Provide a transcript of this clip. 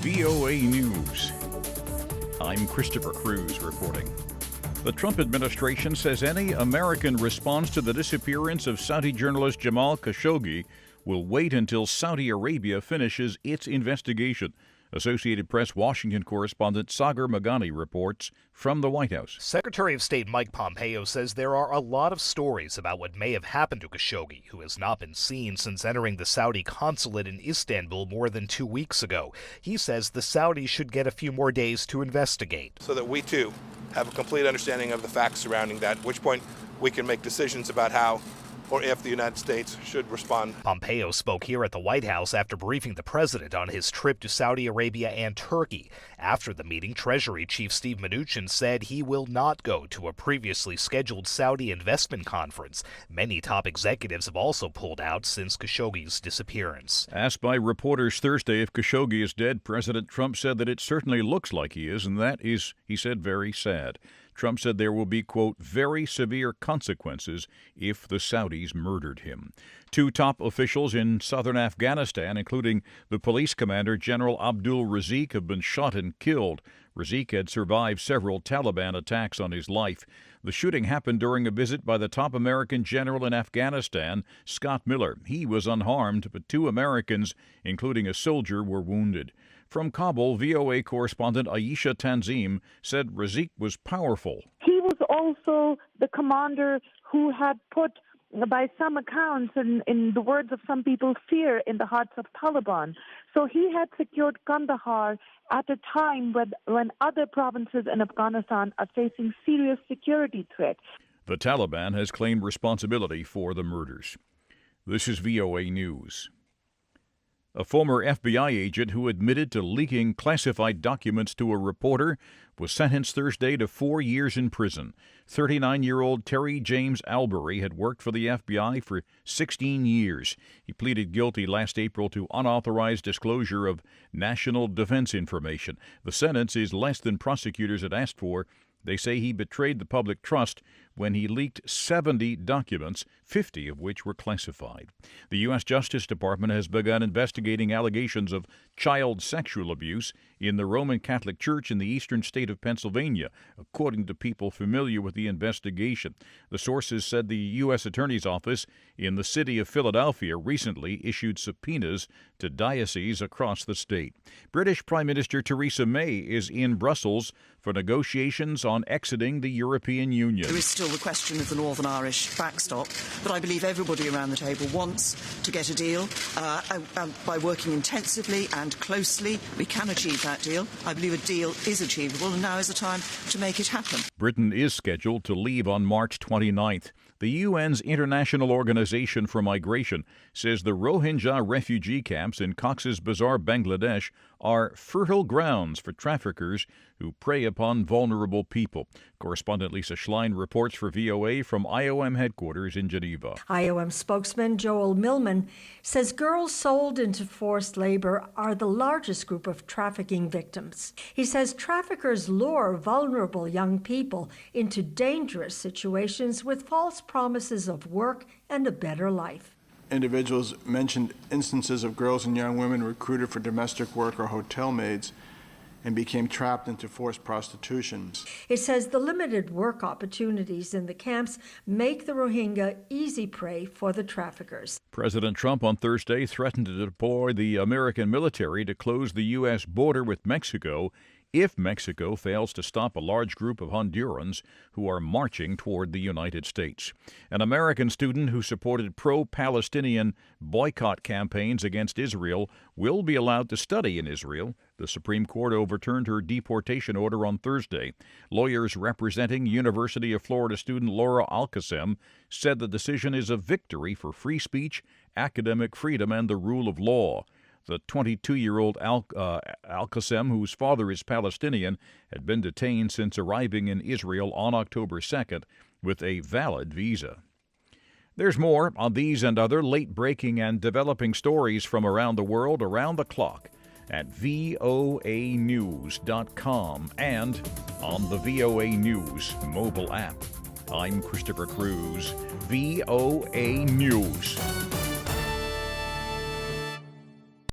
VOA News. I'm Christopher Cruz reporting. The Trump administration says any American response to the disappearance of Saudi journalist Jamal Khashoggi will wait until Saudi Arabia finishes its investigation. Associated Press Washington correspondent Sagar Meghani reports from the White House. Secretary of State Mike Pompeo says there are a lot of stories about what may have happened to Khashoggi, who has not been seen since entering the Saudi consulate in Istanbul more than 2 weeks ago. He says the Saudis should get a few more days to investigate. So that we, too, have a complete understanding of the facts surrounding that, at which point we can make decisions about how or if the United States should respond. Pompeo spoke here at the White House after briefing the president on his trip to Saudi Arabia and Turkey. After the meeting, Treasury Chief Steve Mnuchin said he will not go to a previously scheduled Saudi investment conference. Many top executives have also pulled out since Khashoggi's disappearance. Asked by reporters Thursday if Khashoggi is dead, President Trump said that it certainly looks like he is, and that is, he said, very sad. Trump said there will be, quote, very severe consequences if the Saudis murdered him. Two top officials in southern Afghanistan, including the police commander, General Abdul Razik, have been shot and killed. Razik had survived several Taliban attacks on his life. The shooting happened during a visit by the top American general in Afghanistan, Scott Miller. He was unharmed, but 2 Americans, including a soldier, were wounded. From Kabul, VOA correspondent Aisha Tanzim said Razik was powerful. He was also the commander who had put, by some accounts, in the words of some people, fear in the hearts of Taliban. So he had secured Kandahar at a time when other provinces in Afghanistan are facing serious security threats. The Taliban has claimed responsibility for the murders. This is VOA News. A former FBI agent who admitted to leaking classified documents to a reporter was sentenced Thursday to 4 years in prison. 39-year-old Terry James Albury had worked for the FBI for 16 years. He pleaded guilty last April to unauthorized disclosure of national defense information. The sentence is less than prosecutors had asked for. They say he betrayed the public trust when he leaked 70 documents, 50 of which were classified. The U.S. Justice Department has begun investigating allegations of child sexual abuse in the Roman Catholic Church in the eastern state of Pennsylvania, according to people familiar with the investigation. The sources said the U.S. Attorney's Office in the city of Philadelphia recently issued subpoenas to dioceses across the state. British Prime Minister Theresa May is in Brussels for negotiations on exiting the European Union. There is still the question of the Northern Irish backstop, but I believe everybody around the table wants to get a deal. By working intensively and closely, we can achieve that deal. I believe a deal is achievable, and now is the time to make it happen. Britain is scheduled to leave on March 29th. The UN's International Organization for Migration says the Rohingya refugee camps in Cox's Bazar, Bangladesh, are fertile grounds for traffickers who prey upon vulnerable people. Correspondent Lisa Schlein reports for VOA from IOM headquarters in Geneva. IOM spokesman Joel Millman says girls sold into forced labor are the largest group of trafficking victims. He says traffickers lure vulnerable young people into dangerous situations with false promises of work and a better life. Individuals mentioned instances of girls and young women recruited for domestic work or hotel maids and became trapped into forced prostitution. It says the limited work opportunities in the camps make the Rohingya easy prey for the traffickers. President Trump on Thursday threatened to deploy the American military to close the U.S. border with Mexico if Mexico fails to stop a large group of Hondurans who are marching toward the United States. An American student who supported pro-Palestinian boycott campaigns against Israel will be allowed to study in Israel. The Supreme Court overturned her deportation order on Thursday. Lawyers representing University of Florida student Laura Alcasem said the decision is a victory for free speech, academic freedom, and the rule of law. The 22-year-old Al-Qassem, whose father is Palestinian, had been detained since arriving in Israel on October 2nd with a valid visa. There's more on these and other late-breaking and developing stories from around the world around the clock at voanews.com and on the VOA News mobile app. I'm Christopher Cruz, VOA News.